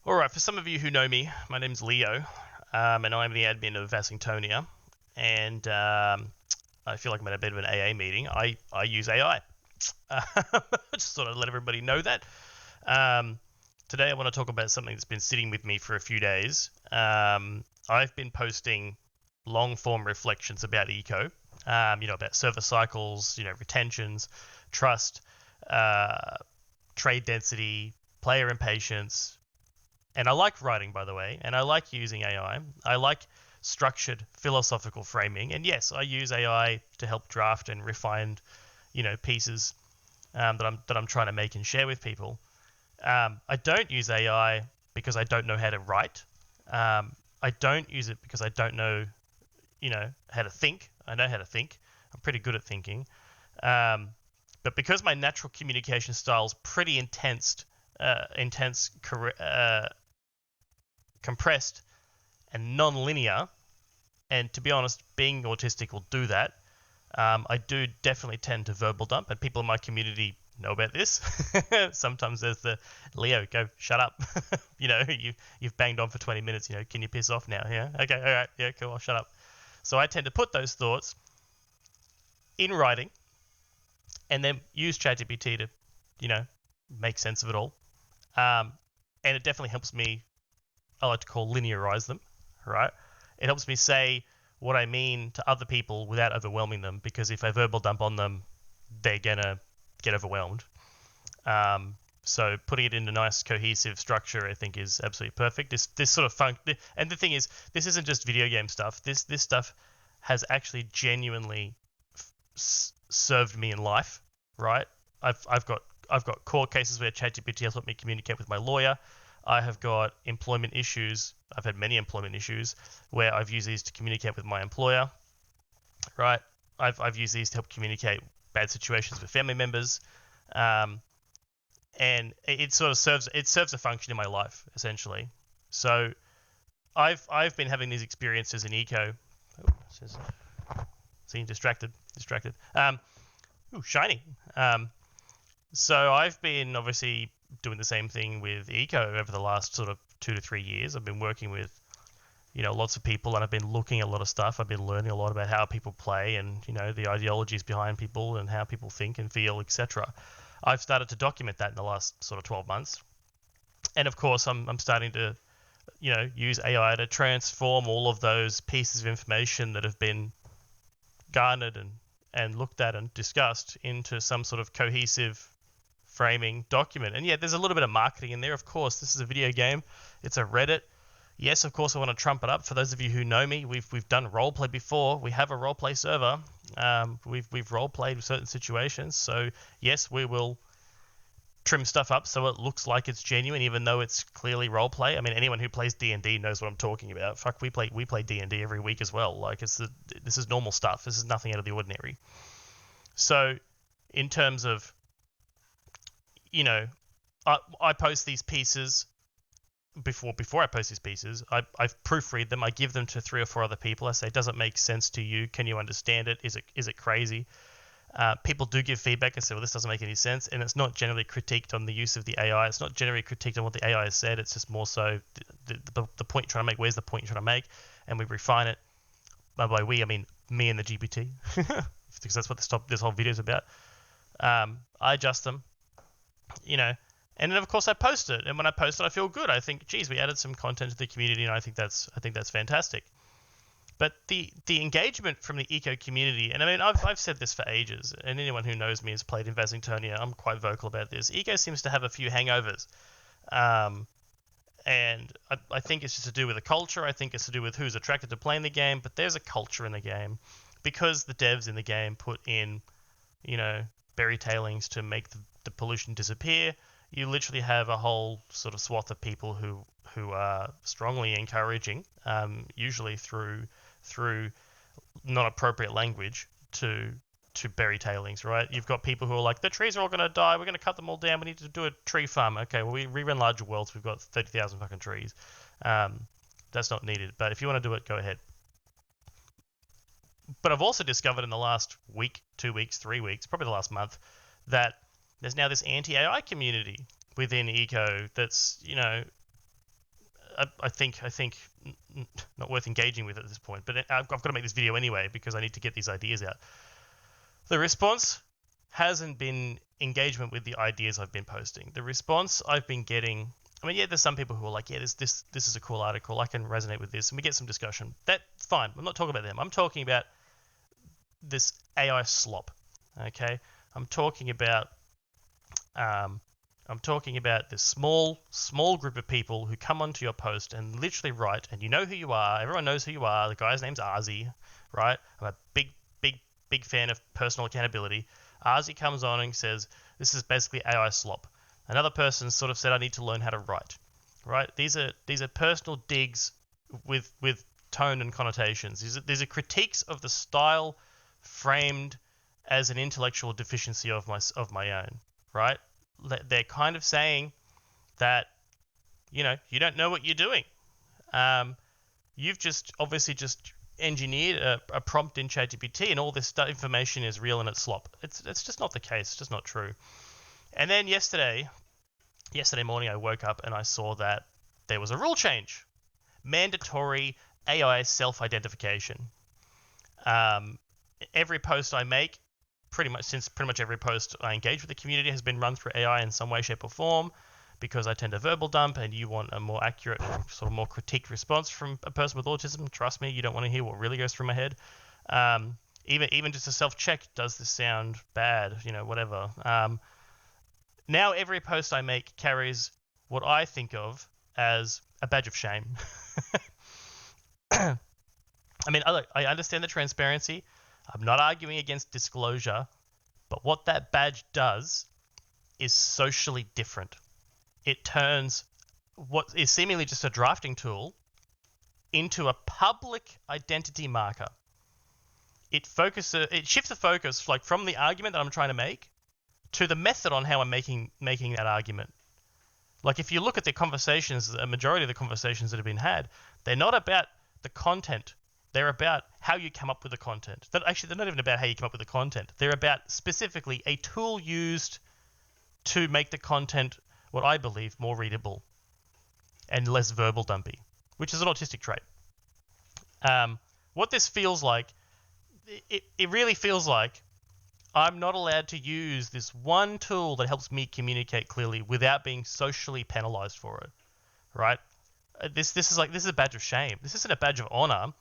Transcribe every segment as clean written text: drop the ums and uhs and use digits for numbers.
All right, for some of you who know me, my name's Leo, and I'm the admin of Vassingtonia, and I feel like I'm at a bit of an AA meeting. I use AI. Just sort of let everybody know that. Um, Today I want to talk about something that's been sitting with me for a few days. I've been posting long-form reflections about eco, about server cycles, retentions, trust, uh, trade density, player impatience, and I like writing, by the way, and I like using AI. I like structured philosophical framing, and yes, I use AI to help draft and refine, pieces that I'm trying to make and share with people. I don't use AI because I don't know how to write. I don't use it because I don't know, how to think. I know how to think. I'm pretty good at thinking. Um, but because my natural communication style is pretty intense, compressed, and non-linear, and to be honest, being autistic will do that. I do definitely tend to verbal dump, and people in my community know about this. Sometimes there's the Leo, go shut up. You've banged on for 20 minutes. Can you piss off now? Yeah. Okay. All right. Yeah. Cool. I'll shut up. So I tend to put those thoughts in writing, and then use ChatGPT to, you know, make sense of it all. Um, and it definitely helps me. I like to call linearize them, right? It helps me say what I mean to other people without overwhelming them, because if I verbal dump on them, they're gonna get overwhelmed. So putting it in a nice cohesive structure, I think, is absolutely perfect. This sort of and the thing is, this isn't just video game stuff. This stuff has actually genuinely served me in life, right? I've got court cases where ChatGPT has helped me communicate with my lawyer. I have got employment issues. I've had many employment issues where I've used these to communicate with my employer, right? I've used these to help communicate bad situations with family members, um, and it sort of serves a function in my life essentially. So I've been having these experiences in eco. Oh, see, distracted. Ooh, shiny. So I've been obviously doing the same thing with eco over the last sort of 2 to 3 years. I've been working with lots of people, and I've been looking at a lot of stuff. I've been learning a lot about how people play, and the ideologies behind people and how people think and feel, etc. I've started to document that in the last sort of 12 months, and of course I'm starting to use AI to transform all of those pieces of information that have been garnered and looked at and discussed into some sort of cohesive framing document. And yeah, there's a little bit of marketing in there. Of course, this is a video game. It's a Reddit. Yes, of course, I want to trump it up. For those of you who know me, we've done roleplay before. We have a roleplay server. We've roleplayed certain situations. So yes, we will trim stuff up so it looks like it's genuine, even though it's clearly roleplay. I mean, anyone who plays D&D knows what I'm talking about. Fuck, we play D&D every week as well. Like this is normal stuff. This is nothing out of the ordinary. So, in terms of I post these pieces before I post these pieces. I've proofread them. I give them to 3 or 4 other people. I say, does it make sense to you? Can you understand it? Is it crazy? People do give feedback and say, well, this doesn't make any sense. And it's not generally critiqued on the use of the AI. It's not generally critiqued on what the AI has said. It's just more so the point you're trying to make. Where's the point you're trying to make? And we refine it. By we, I mean me and the GPT, because that's what this whole video is about. I adjust them, and then of course I post it. And when I post it, I feel good. I think, geez, we added some content to the community, and I think that's fantastic. But the engagement from the eco community, and I mean, I've said this for ages, and anyone who knows me has played in Vassingtonia. I'm quite vocal about this. Eco seems to have a few hangovers, and I think it's just to do with the culture. I think it's to do with who's attracted to playing the game. But there's a culture in the game because the devs in the game put in, berry tailings to make the pollution disappear. You literally have a whole sort of swath of people who are strongly encouraging, usually through not appropriate language, to bury tailings, right? You've got people who are like, the trees are all going to die. We're going to cut them all down. We need to do a tree farm. Okay, well, we run larger worlds. We've got 30,000 fucking trees. That's not needed. But if you want to do it, go ahead. But I've also discovered in the last week, 2 weeks, 3 weeks, probably the last month, that there's now this anti-AI community within eco that's I think not worth engaging with at this point. But I've got to make this video anyway because I need to get these ideas out. The response hasn't been engagement with the ideas I've been posting. The response I've been getting, I mean, yeah, there's some people who are like, yeah, this is a cool article. I can resonate with this, and we get some discussion. That's fine. I'm not talking about them. I'm talking about this AI slop. Okay, I'm talking about this small group of people who come onto your post and literally write, and you know who you are. Everyone knows who you are. The guy's name's Arzi, right? I'm a big fan of personal accountability. Arzi comes on and says, this is basically AI slop. Another person sort of said, I need to learn how to write, right? These are personal digs with tone and connotations. These are critiques of the style framed as an intellectual deficiency of my own, right? They're kind of saying that, you don't know what you're doing. You've obviously just engineered a prompt in ChatGPT, and all this information is real and it's slop. It's just not the case. It's just not true. And then yesterday morning, I woke up and I saw that there was a rule change, mandatory AI self-identification. Every post I make, pretty much every post I engage with the community has been run through AI in some way, shape, or form, because I tend to verbal dump, and you want a more accurate, sort of more critiqued response from a person with autism. Trust me, you don't want to hear what really goes through my head. Even just a self-check, does this sound bad? Whatever. Now every post I make carries what I think of as a badge of shame. I mean, I understand the transparency. I'm not arguing against disclosure, but what that badge does is socially different. It turns what is seemingly just a drafting tool into a public identity marker. It shifts the focus from the argument that I'm trying to make to the method on how I'm making that argument. Like, if you look at the conversations, a majority of the conversations that have been had, they're not about the content. They're about how you come up with the content. They're not even about how you come up with the content. They're about specifically a tool used to make the content, what I believe, more readable and less verbal dumpy, which is an autistic trait. What this feels like, it really feels like I'm not allowed to use this one tool that helps me communicate clearly without being socially penalized for it, right? This is a badge of shame. This isn't a badge of honor.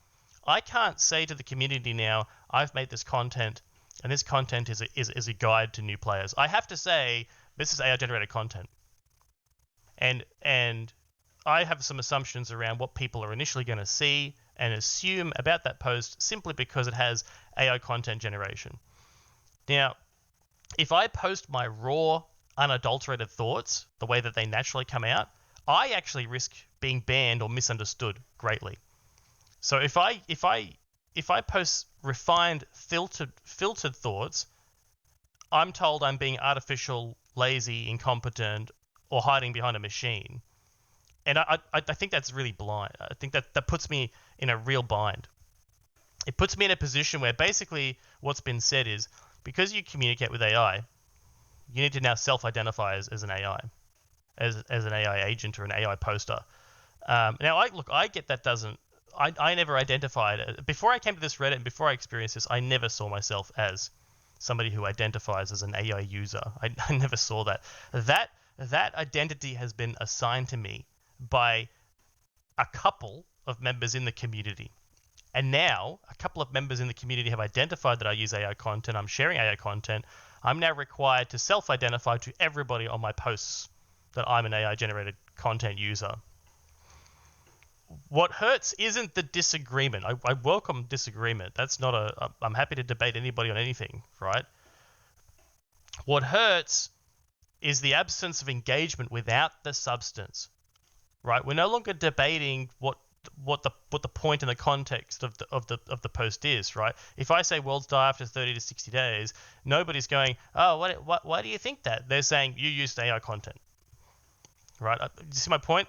I can't say to the community now, I've made this content, and this content is a guide to new players. I have to say, this is AI generated content. And I have some assumptions around what people are initially going to see and assume about that post simply because it has AI content generation. Now, if I post my raw, unadulterated thoughts the way that they naturally come out, I actually risk being banned or misunderstood greatly. So if I post refined, filtered thoughts, I'm told I'm being artificial, lazy, incompetent, or hiding behind a machine. And I think that's really blind. I think that puts me in a real bind. It puts me in a position where basically what's been said is, because you communicate with AI, you need to now self-identify as an AI, as an AI agent or an AI poster. Now, I get that doesn't. I never identified before I came to this Reddit and before I experienced this. I never saw myself as somebody who identifies as an AI user. I never saw that. That identity has been assigned to me by a couple of members in the community. And now a couple of members in the community have identified that I use AI content. I'm sharing AI content. I'm now required to self-identify to everybody on my posts that I'm an AI-generated content user. What hurts isn't the disagreement. I welcome disagreement. That's not I'm happy to debate anybody on anything, right? What hurts is the absence of engagement without the substance, right? We're no longer debating what the point and the context of the post is, right? If I say worlds die after 30 to 60 days, nobody's going, oh, why do you think that? They're saying you used AI content, right? Do you see my point?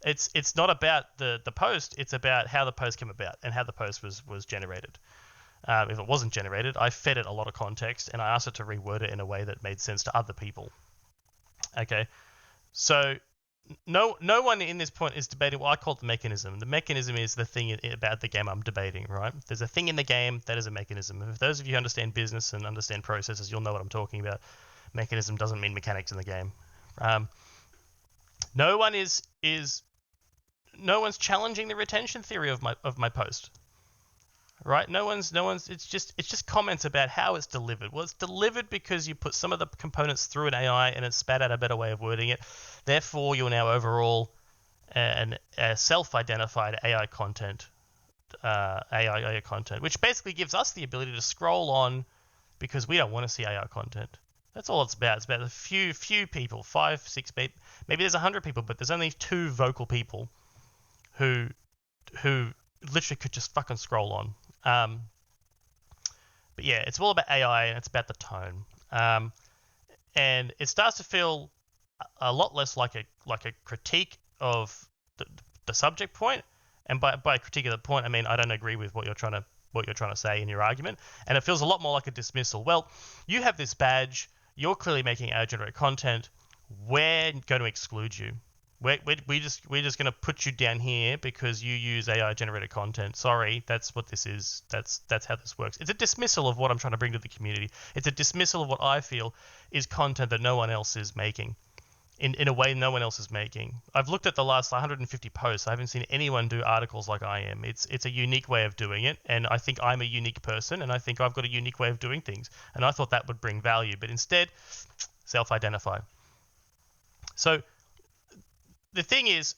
It's not about the post. It's about how the post came about and how the post was generated. If it wasn't generated, I fed it a lot of context and I asked it to reword it in a way that made sense to other people. Okay, so no one in this point is debating what I call the mechanism. The mechanism is the thing about the game I'm debating, right? There's a thing in the game that is a mechanism. If those of you who understand business and understand processes, you'll know what I'm talking about. Mechanism doesn't mean mechanics in the game. Um, no one is no one's challenging the retention theory of my post, right? No one's. It's just comments about how it's delivered. Well, it's delivered because you put some of the components through an AI and it spat out a better way of wording it. Therefore, you're now overall an self-identified AI content, which basically gives us the ability to scroll on because we don't want to see AI content. That's all it's about. It's about a few people, 5, 6 people. Maybe there's 100 people, but there's only 2 vocal people who literally could just fucking scroll on. But yeah, it's all about AI and it's about the tone. And it starts to feel a lot less like a critique of the subject point. And by critique of the point, I mean I don't agree with what you're trying to say in your argument, and it feels a lot more like a dismissal. Well, you have this badge. You're clearly making AI-generated content. We're going to exclude you. We're just going to put you down here because you use AI-generated content. Sorry, that's what this is. That's how this works. It's a dismissal of what I'm trying to bring to the community. It's a dismissal of what I feel is content that no one else is making. In a way no one else is making. I've looked at the last 150 posts. I haven't seen anyone do articles like I am. It's a unique way of doing it, and I think I'm a unique person, and I think I've got a unique way of doing things, and I thought that would bring value, but instead, self-identify. So the thing is,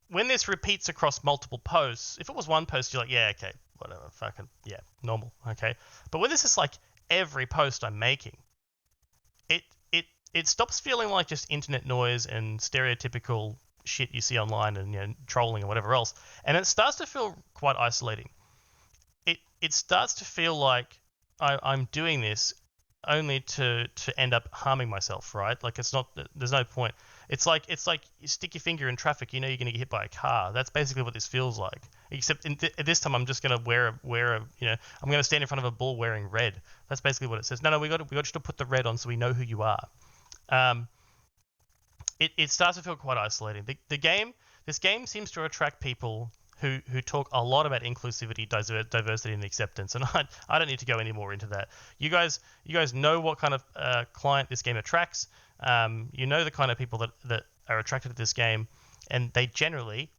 when this repeats across multiple posts, if it was one post, you're like, yeah, okay, whatever, fucking, yeah, normal, okay. But when this is like every post I'm making, it stops feeling like just internet noise and stereotypical shit you see online and trolling or whatever else, and it starts to feel quite isolating. It starts to feel like I'm doing this only to end up harming myself, right? Like it's not. There's no point. It's like you stick your finger in traffic, you know you're going to get hit by a car. That's basically what this feels like. Except this time I'm just going to wear a I'm going to stand in front of a bull wearing red. That's basically what it says. No, we got to put the red on so we know who you are. It starts to feel quite isolating. This game seems to attract people who talk a lot about inclusivity, diversity, and acceptance, and I don't need to go any more into that. You guys know what kind of client this game attracts. You know the kind of people that are attracted to this game, and they generally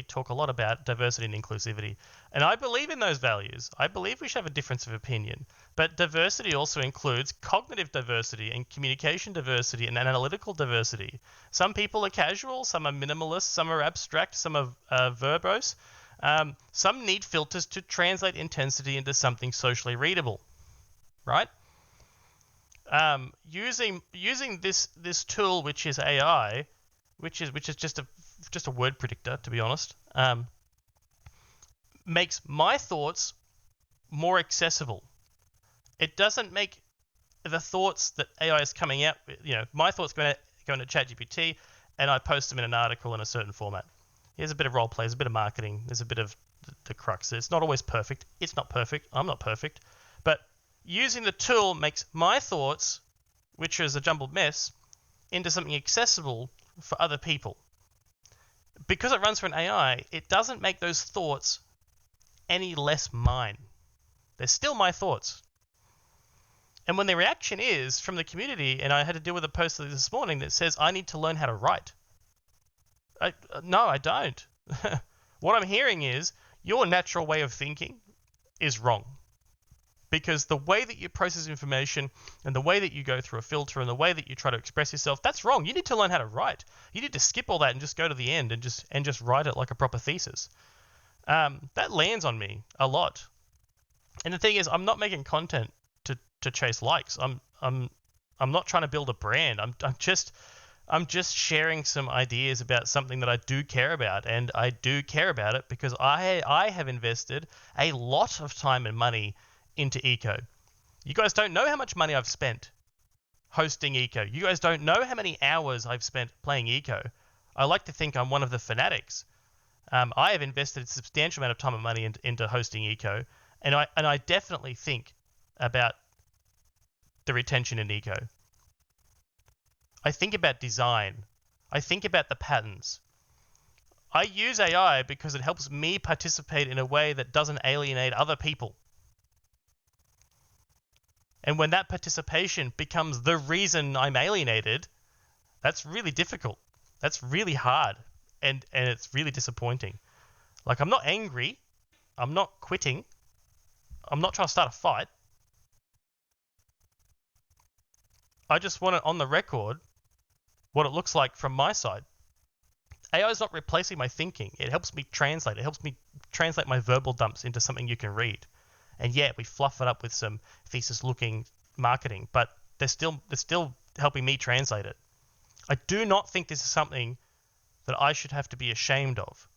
talk a lot about diversity and inclusivity. And I believe in those values. I believe we should have a difference of opinion. But diversity also includes cognitive diversity and communication diversity and analytical diversity. Some people are casual, some are minimalist, some are abstract, some are verbose. Some need filters to translate intensity into something socially readable, right? Using this tool, which is AI, which is just a word predictor, to be honest, makes my thoughts more accessible. It doesn't make the thoughts that AI is coming out with, my thoughts go into ChatGPT, and I post them in an article in a certain format. Here's a bit of role play, there's a bit of marketing, there's a bit of the crux. It's not always perfect. It's not perfect. I'm not perfect. But using the tool makes my thoughts, which is a jumbled mess, into something accessible for other people. Because it runs through an AI, it doesn't make those thoughts any less mine. They're still my thoughts. And when the reaction is from the community, and I had to deal with a post this morning that says, I need to learn how to write. No, I don't. What I'm hearing is, your natural way of thinking is wrong. Because the way that you process information and the way that you go through a filter and the way that you try to express yourself, that's wrong. You need to learn how to write. You need to skip all that and just go to the end and just write it like a proper thesis. That lands on me a lot. And the thing is, I'm not making content to chase likes. I'm not trying to build a brand. I'm just sharing some ideas about something that I do care about, and I do care about it because I have invested a lot of time and money into Eco. You guys don't know how much money I've spent hosting Eco. You guys don't know how many hours I've spent playing Eco. I like to think I'm one of the fanatics. I have invested a substantial amount of time and money into hosting Eco, and I definitely think about the retention in Eco. I think about design. I think about the patterns. I use AI because it helps me participate in a way that doesn't alienate other people. And when that participation becomes the reason I'm alienated, that's really difficult. That's really hard. And it's really disappointing. Like, I'm not angry. I'm not quitting. I'm not trying to start a fight. I just want it on the record what it looks like from my side. AI is not replacing my thinking. It helps me translate. It helps me translate my verbal dumps into something you can read. And yeah, we fluff it up with some thesis-looking marketing, but they're still helping me translate it. I do not think this is something that I should have to be ashamed of.